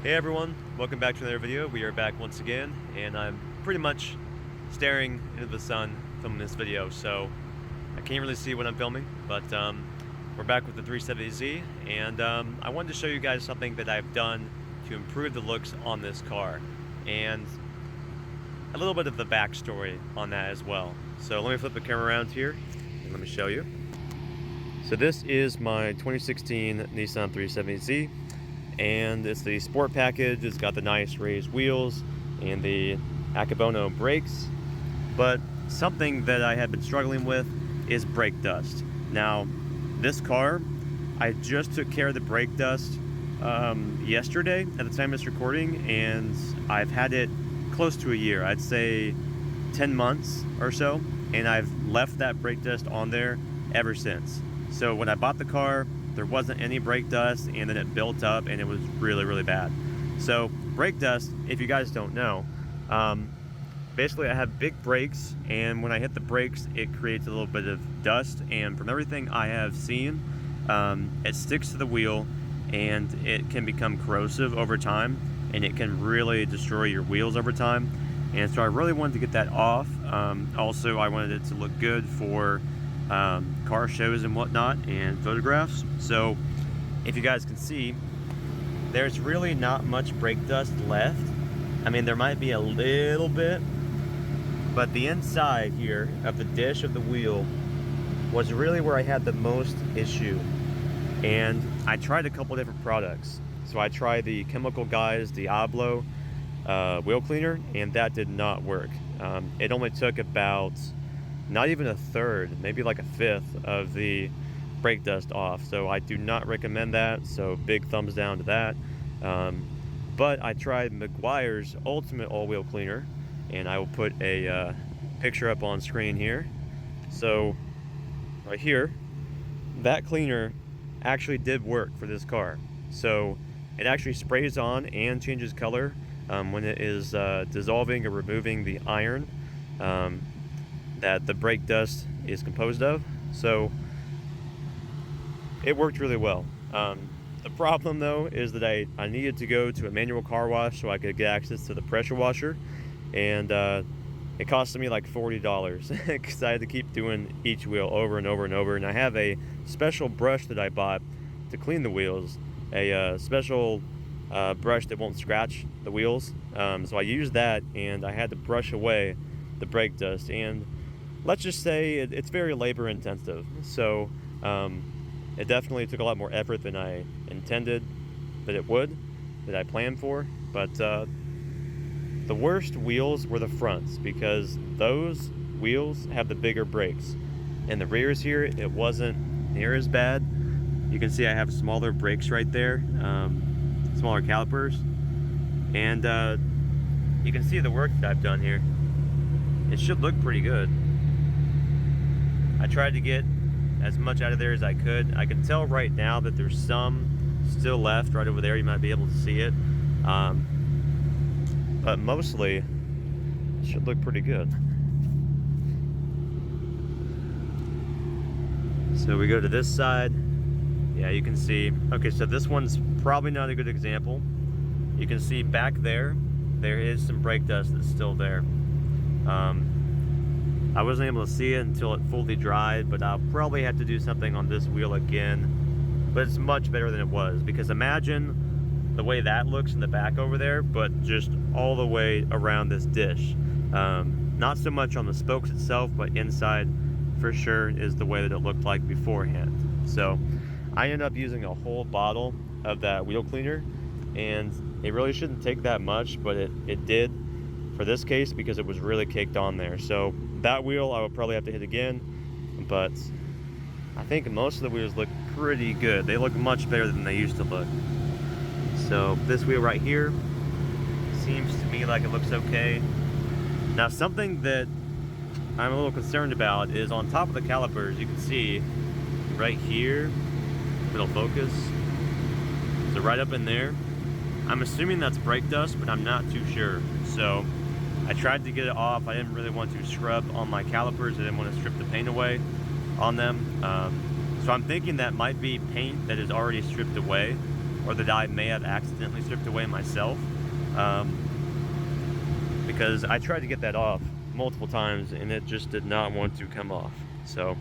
Hey everyone, welcome back to another video. We are back once again, and I'm pretty much staring into the sun filming this video, so I can't really see what I'm filming, but we're back with the 370Z, and I wanted to show you guys something that I've done to improve the looks on this car, and a little bit of the backstory on that as well. So let me flip the camera around here, and let me show you. So this is my 2016 Nissan 370Z. And it's the sport package. It's got the nice raised wheels and the Akabono brakes, but something that I have been struggling with is brake dust. Now this car, I just took care of the brake dust yesterday at the time of this recording, and I've had it close to a year. I'd say 10 months or so, and I've left that brake dust on there ever since. So when I bought the car, there wasn't any brake dust, and then it built up and it was really bad. So brake dust, if you guys don't know, basically I have big brakes, and when I hit the brakes it creates a little bit of dust, and from everything I have seen, it sticks to the wheel and it can become corrosive over time, and it can really destroy your wheels over time. And so I really wanted to get that off. Also, I wanted it to look good for car shows and whatnot and photographs. So if you guys can see, there's really not much brake dust left. I mean, there might be a little bit, but the inside here of the dish of the wheel was really where I had the most issue. And I tried a couple different products. So I tried the Chemical Guys Diablo wheel cleaner, and that did not work. It only took about not even a third, maybe like a fifth of the brake dust off. So I do not recommend that. So big thumbs down to that. But I tried Meguiar's Ultimate All-Wheel Cleaner, and I will put a picture up on screen here. So right here, that cleaner actually did work for this car. So it actually sprays on and changes color when it is dissolving or removing the iron that the brake dust is composed of. So it worked really well. The problem though is that I needed to go to a manual car wash so I could get access to the pressure washer, and it cost me like $40 because I had to keep doing each wheel over and over and over. And I have a special brush that I bought to clean the wheels, a special brush that won't scratch the wheels. So I used that, and I had to brush away the brake dust, and let's just say it's very labor intensive. So it definitely took a lot more effort than I intended that it would, that I planned for. But the worst wheels were the fronts, because those wheels have the bigger brakes. And the rears here, it wasn't near as bad. You can see I have smaller brakes right there, smaller calipers. And you can see the work that I've done here. It should look pretty good. I tried to get as much out of there as I could. I can tell right now that there's some still left right over there. You might be able to see it. But mostly, it should look pretty good. So we go to this side. Yeah, you can see. Okay, so this one's probably not a good example. You can see back there, there is some brake dust that's still there. I wasn't able to see it until it fully dried, but I'll probably have to do something on this wheel again. But it's much better than it was, because imagine the way that looks in the back over there, but just all the way around this dish. Not so much on the spokes itself, but inside for sure is the way that it looked like beforehand. So I ended up using a whole bottle of that wheel cleaner, and it really shouldn't take that much, but it did for this case, because it was really caked on there. So that wheel I will probably have to hit again, but I think most of the wheels look pretty good. They look much better than they used to look. So this wheel right here seems to me like it looks okay. Now something that I'm a little concerned about is on top of the calipers. You can see right here, it'll focus, so right up in there, I'm assuming that's brake dust, but I'm not too sure. So I tried to get it off. I didn't really want to scrub on my calipers. I didn't want to strip the paint away on them. So I'm thinking that might be paint that is already stripped away. or that I may have accidentally stripped away myself, because I tried to get that off multiple times and it just did not want to come off. So,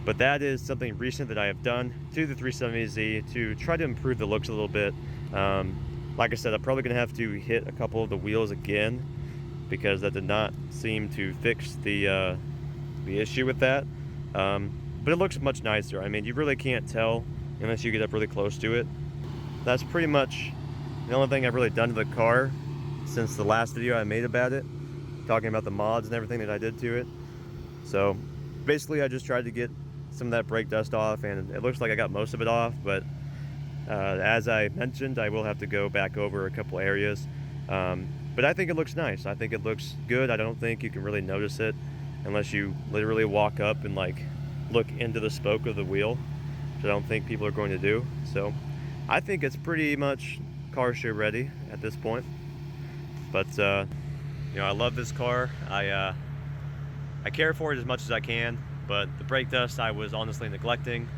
but that is something recent that I have done to the 370Z to try to improve the looks a little bit. Like I said, I'm probably gonna have to hit a couple of the wheels again because that did not seem to fix the issue with that. But it looks much nicer. I mean, you really can't tell unless you get up really close to it. That's pretty much the only thing I've really done to the car since the last video I made about it, talking about the mods and everything that I did to it. So basically I just tried to get some of that brake dust off, and it looks like I got most of it off, but as I mentioned, I will have to go back over a couple areas. But I think it looks nice. I think it looks good. I don't think you can really notice it unless you literally walk up and like look into the spoke of the wheel, which I don't think people are going to do. So I think it's pretty much car show ready at this point. But you know, I love this car. I care for it as much as I can, but the brake dust I was honestly neglecting.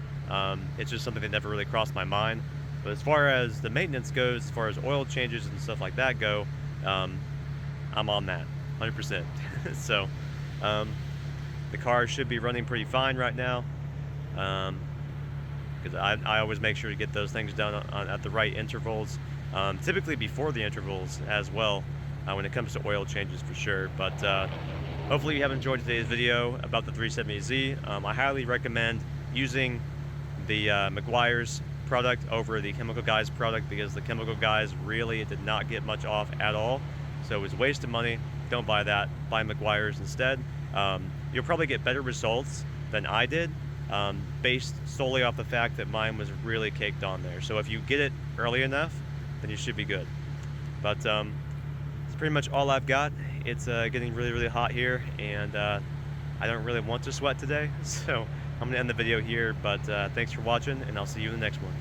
It's just something that never really crossed my mind. But as far as the maintenance goes, as far as oil changes and stuff like that go, I'm on that 100%. So the car should be running pretty fine right now, because I always make sure to get those things done at the right intervals, typically before the intervals as well, when it comes to oil changes for sure. But hopefully you have enjoyed today's video about the 370Z. I highly recommend using the Meguiar's product over the Chemical Guys product, because the Chemical Guys really did not get much off at all. So it was a waste of money. Don't buy that. Buy Meguiar's instead. You'll probably get better results than I did, based solely off the fact that mine was really caked on there. So if you get it early enough, then you should be good. But it's pretty much all I've got. It's getting really, really hot here, and I don't really want to sweat today, so I'm gonna end the video here. But thanks for watching, and I'll see you in the next one.